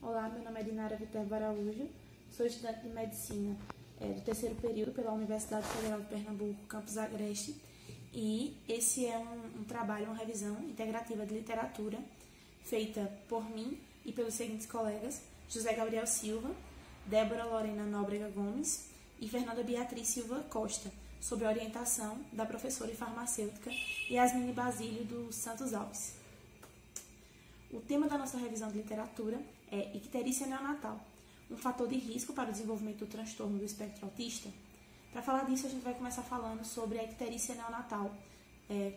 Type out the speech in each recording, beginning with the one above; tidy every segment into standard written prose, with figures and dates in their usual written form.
Olá, meu nome é Dinara Viterbo Araújo, sou estudante de Medicina do terceiro período pela Universidade Federal de Pernambuco, campus Agreste, e esse é um trabalho, uma revisão integrativa de literatura feita por mim e pelos seguintes colegas: José Gabriel Silva, Débora Lorena Nóbrega Gomes e Fernanda Beatriz Silva Costa, sob a orientação da professora e farmacêutica Yasmine Basílio dos Santos Alves. O tema da nossa revisão de literatura é icterícia neonatal, um fator de risco para o desenvolvimento do transtorno do espectro autista. Para falar disso, a gente vai começar falando sobre a icterícia neonatal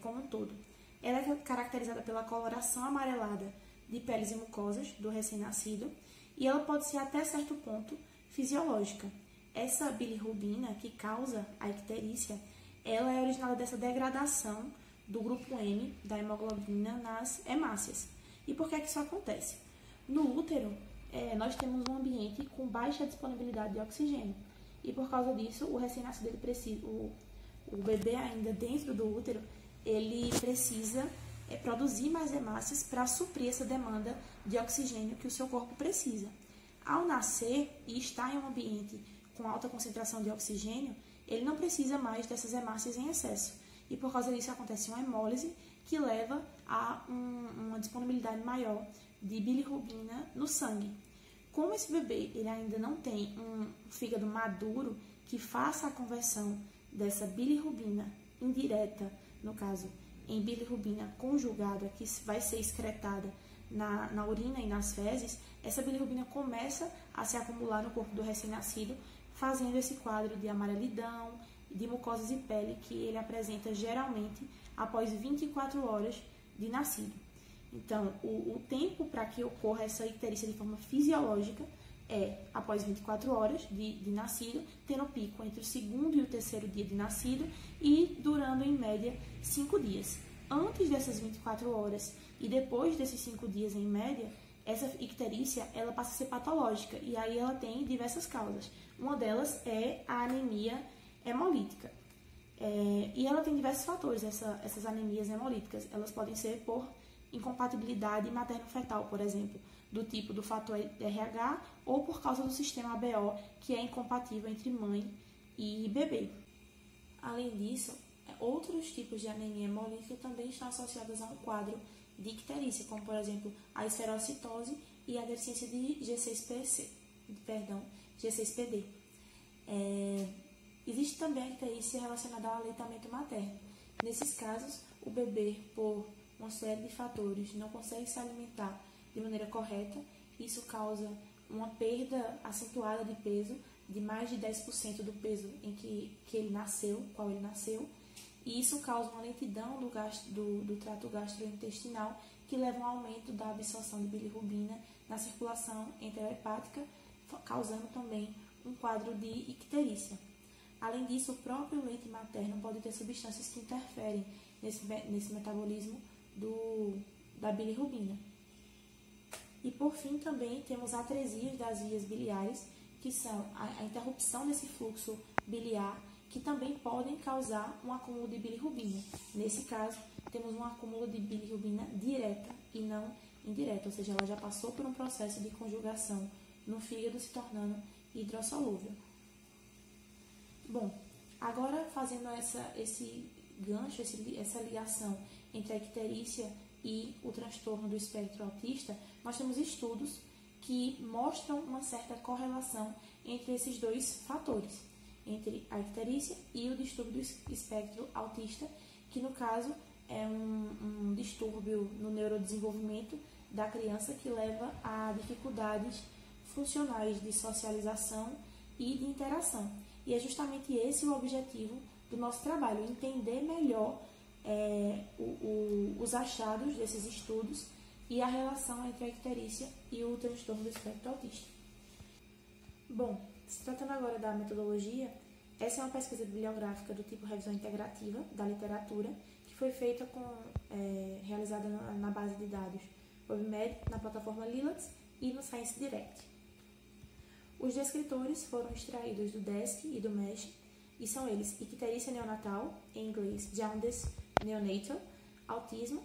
como um todo. Ela é caracterizada pela coloração amarelada de peles e mucosas do recém-nascido e ela pode ser até certo ponto fisiológica. Essa bilirrubina que causa a icterícia, ela é originada dessa degradação do grupo M da hemoglobina nas hemácias. E por que isso acontece? No útero, nós temos um ambiente com baixa disponibilidade de oxigênio. E por causa disso, o recém-nascido, o bebê ainda dentro do útero, ele precisa produzir mais hemácias para suprir essa demanda de oxigênio que o seu corpo precisa. Ao nascer e estar em um ambiente com alta concentração de oxigênio, ele não precisa mais dessas hemácias em excesso. E por causa disso acontece uma hemólise que leva a uma disponibilidade maior de bilirrubina no sangue. Como esse bebê ele ainda não tem um fígado maduro que faça a conversão dessa bilirrubina indireta, no caso, em bilirrubina conjugada, que vai ser excretada na urina e nas fezes, essa bilirrubina começa a se acumular no corpo do recém-nascido, fazendo esse quadro de amarelidão, de mucosas e pele que ele apresenta geralmente após 24 horas de nascido. Então, o tempo para que ocorra essa icterícia de forma fisiológica é após 24 horas de nascido, tendo pico entre o segundo e o terceiro dia de nascido e durando em média 5 dias. Antes dessas 24 horas e depois desses 5 dias em média, essa icterícia ela passa a ser patológica e aí ela tem diversas causas. Uma delas é a anemia hemolítica. E ela tem diversos fatores, essas anemias hemolíticas. Elas podem ser por incompatibilidade materno-fetal, por exemplo, do tipo do fator RH ou por causa do sistema ABO, que é incompatível entre mãe e bebê. Além disso, outros tipos de anemia hemolítica também estão associados a um quadro de icterícia, como, por exemplo, a esferocitose e a deficiência de G6PD. Existe também a icterícia relacionada ao aleitamento materno. Nesses casos, o bebê, por uma série de fatores, não consegue se alimentar de maneira correta. Isso causa uma perda acentuada de peso, de mais de 10% do peso em que ele nasceu, qual ele nasceu. E isso causa uma lentidão do trato gastrointestinal, que leva a um aumento da absorção de bilirrubina na circulação enterohepática, causando também um quadro de icterícia. Além disso, o próprio leite materno pode ter substâncias que interferem nesse metabolismo da bilirrubina. E por fim, também temos atresias das vias biliares, que são a interrupção desse fluxo biliar, que também podem causar um acúmulo de bilirrubina. Nesse caso, temos um acúmulo de bilirrubina direta e não indireta, ou seja, ela já passou por um processo de conjugação no fígado, se tornando hidrossolúvel. Bom, agora fazendo esse gancho, essa ligação entre a icterícia e o transtorno do espectro autista, nós temos estudos que mostram uma certa correlação entre esses dois fatores, entre a icterícia e o distúrbio do espectro autista, que no caso é um distúrbio no neurodesenvolvimento da criança que leva a dificuldades funcionais de socialização e de interação. E é justamente esse o objetivo do nosso trabalho, entender melhor os achados desses estudos e a relação entre a icterícia e o transtorno do espectro autista. Bom, se tratando agora da metodologia, essa é uma pesquisa bibliográfica do tipo revisão integrativa da literatura, que foi feita realizada na base de dados PubMed, na plataforma Lilacs e no Science Direct. Os descritores foram extraídos do DESC e do MESH, e são eles: icterícia neonatal, em inglês Jaundice Neonatal, autism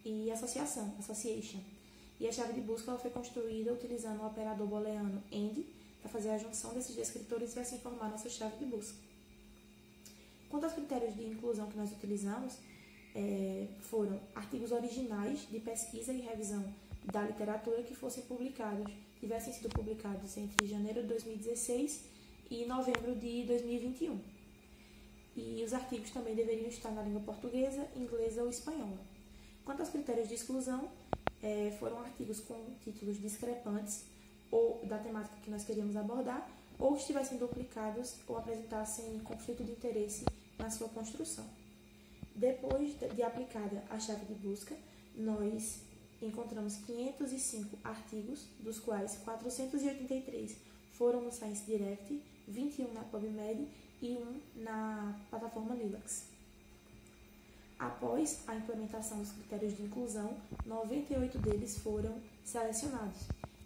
e association. e a chave de busca ela foi construída utilizando o operador booleano AND para fazer a junção desses descritores e assim formar nossa chave de busca. Quanto aos critérios de inclusão que nós utilizamos, foram artigos originais de pesquisa e revisão da literatura que tivessem sido publicados entre janeiro de 2016 e novembro de 2021. E os artigos também deveriam estar na língua portuguesa, inglesa ou espanhola. Quanto aos critérios de exclusão, foram artigos com títulos discrepantes ou da temática que nós queríamos abordar, ou que estivessem duplicados ou apresentassem conflito de interesse na sua construção. Depois de aplicada a chave de busca, nós encontramos 505 artigos, dos quais 483 foram no Science Direct, 21 na PubMed e 1 na plataforma Lilacs. Após a implementação dos critérios de inclusão, 98 deles foram selecionados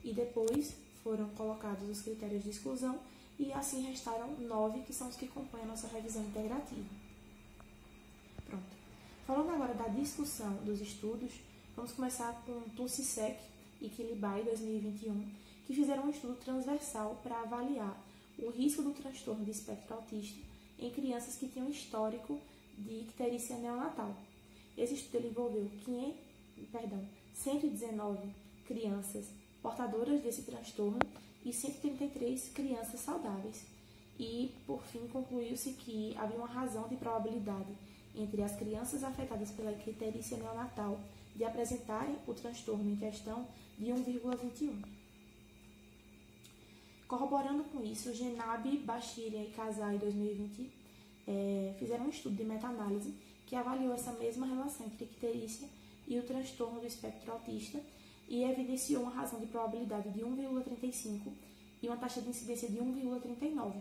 e depois foram colocados os critérios de exclusão e assim restaram 9 que são os que compõem a nossa revisão integrativa. Pronto. Falando agora da discussão dos estudos, vamos começar com Tunsisek e Kilibai 2021, que fizeram um estudo transversal para avaliar o risco do transtorno de espectro autista em crianças que tinham histórico de icterícia neonatal. Esse estudo envolveu 119 crianças portadoras desse transtorno e 133 crianças saudáveis. E, por fim, concluiu-se que havia uma razão de probabilidade entre as crianças afetadas pela icterícia neonatal de apresentarem o transtorno em questão de 1,21. Corroborando com isso, Genabi, Bachiria e Casai, em 2020, fizeram um estudo de meta-análise que avaliou essa mesma relação entre icterícia e o transtorno do espectro autista e evidenciou uma razão de probabilidade de 1,35 e uma taxa de incidência de 1,39,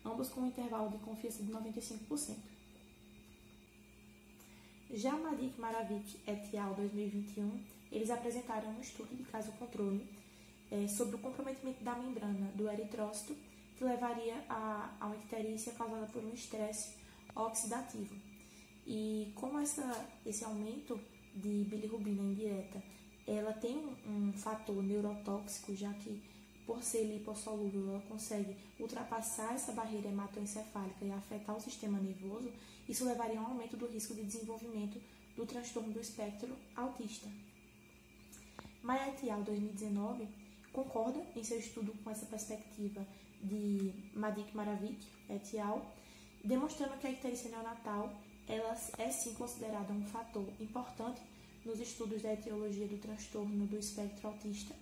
ambos com um intervalo de confiança de 95%. Já Madik Maravik et al. 2021, eles apresentaram um estudo de caso-controle sobre o comprometimento da membrana do eritrócito que levaria a uma icterícia causada por um estresse oxidativo. E como esse aumento de bilirrubina indireta, ela tem um fator neurotóxico, já que por ser lipossolúvel, ela consegue ultrapassar essa barreira hematoencefálica e afetar o sistema nervoso, isso levaria a um aumento do risco de desenvolvimento do transtorno do espectro autista. Maia et al. 2019 concorda em seu estudo com essa perspectiva de Madik Maravik et al., demonstrando que a icterícia neonatal ela é sim considerada um fator importante nos estudos da etiologia do transtorno do espectro autista,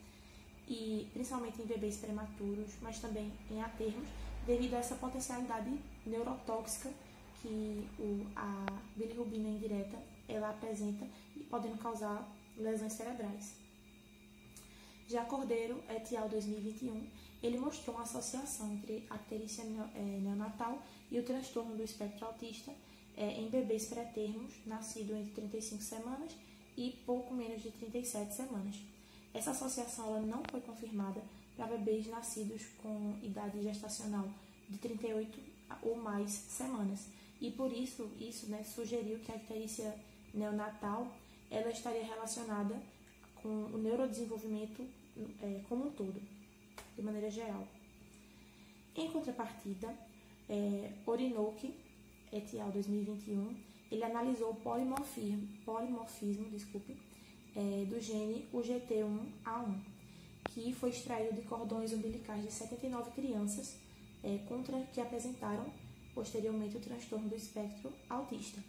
e principalmente em bebês prematuros, mas também em atermos, devido a essa potencialidade neurotóxica que a bilirrubina indireta ela apresenta e podendo causar lesões cerebrais. Já Cordeiro et al. 2021, ele mostrou uma associação entre a icterícia neonatal e o transtorno do espectro autista em bebês pré-termos, nascidos entre 35 semanas e pouco menos de 37 semanas. Essa associação ela não foi confirmada para bebês nascidos com idade gestacional de 38 ou mais semanas. E por isso sugeriu que a icterícia neonatal ela estaria relacionada com o neurodesenvolvimento como um todo, de maneira geral. Em contrapartida, Orinoki et al. 2021, ele analisou o polimorfismo do gene UGT1A1, que foi extraído de cordões umbilicais de 79 crianças que apresentaram posteriormente o transtorno do espectro autista.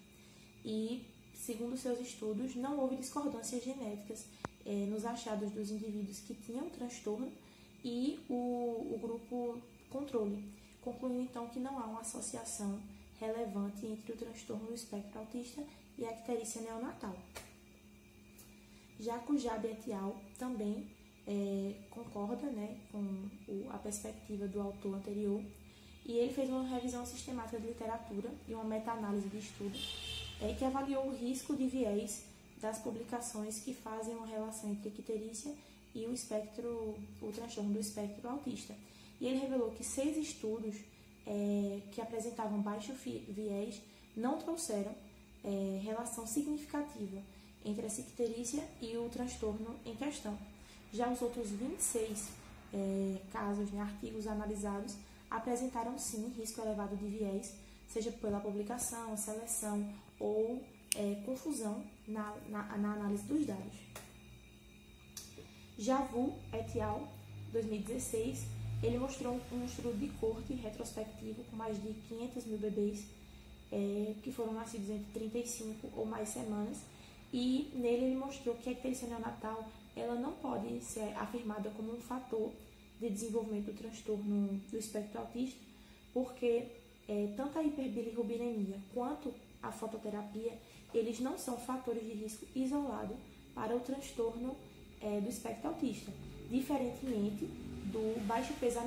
E, segundo seus estudos, não houve discordâncias genéticas nos achados dos indivíduos que tinham o transtorno e o grupo controle, concluindo então que não há uma associação relevante entre o transtorno do espectro autista e a icterícia neonatal. Já Kujabi et al. Também concorda com a perspectiva do autor anterior, e ele fez uma revisão sistemática de literatura e uma meta-análise de estudo que avaliou o risco de viés das publicações que fazem uma relação entre a icterícia e o transtorno do espectro autista. E ele revelou que 6 estudos que apresentavam baixo viés não trouxeram relação significativa entre essa icterícia e o transtorno em questão. Já os outros 26 casos, artigos analisados, apresentaram sim risco elevado de viés, seja pela publicação, seleção ou confusão na análise dos dados. Já Vu et al., 2016, ele mostrou um estudo de coorte retrospectivo com mais de 500 mil bebês que foram nascidos entre 35 ou mais semanas, e nele ele mostrou que a icterícia neonatal ela não pode ser afirmada como um fator de desenvolvimento do transtorno do espectro autista, porque tanto a hiperbilirrubinemia quanto a fototerapia, eles não são fatores de risco isolado para o transtorno do espectro autista, diferentemente do baixo peso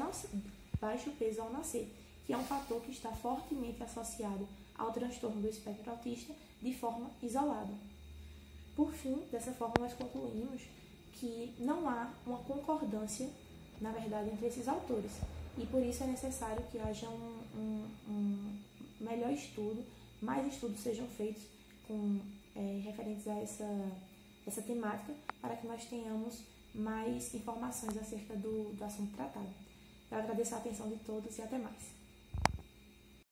ao nascer, que é um fator que está fortemente associado ao transtorno do espectro autista de forma isolada. Por fim, dessa forma, nós concluímos que não há uma concordância, na verdade, entre esses autores, e por isso é necessário que haja um melhor estudo, mais estudos sejam feitos referentes a essa temática, para que nós tenhamos mais informações acerca do assunto tratado. Eu agradeço a atenção de todos e até mais.